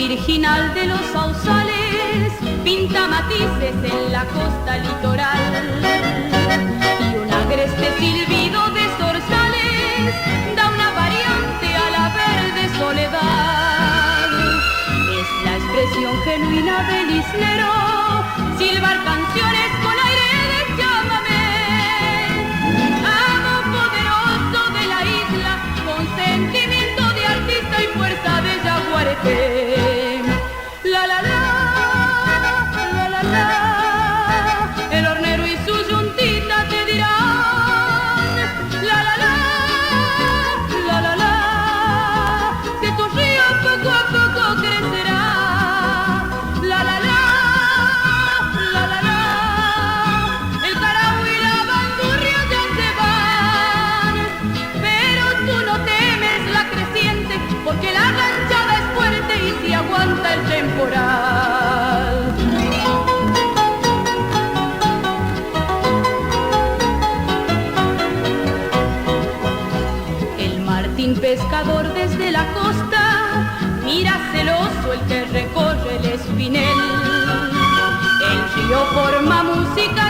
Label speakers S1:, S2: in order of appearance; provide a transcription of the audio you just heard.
S1: virginal de los sausales pinta matices en la costa litoral, y un agreste silbido de zorzales da una variante a la verde soledad. Es la expresión genuina del islero, silbar canciones con aire de chamamé, amo poderoso de la isla, con sentimiento de artista y fuerza de yaguareté. La la la, la la la, el hornero y su yuntita te dirán, la la la, la la la, que tu río poco a poco crecerá, la la la, la la la, el carao y la bandurria ya se van, pero tú no temes la creciente, porque la ranchada es fuerte y se aguanta el temporal. El Martín pescador desde la costa mira celoso el que recorre el espinel. El río forma música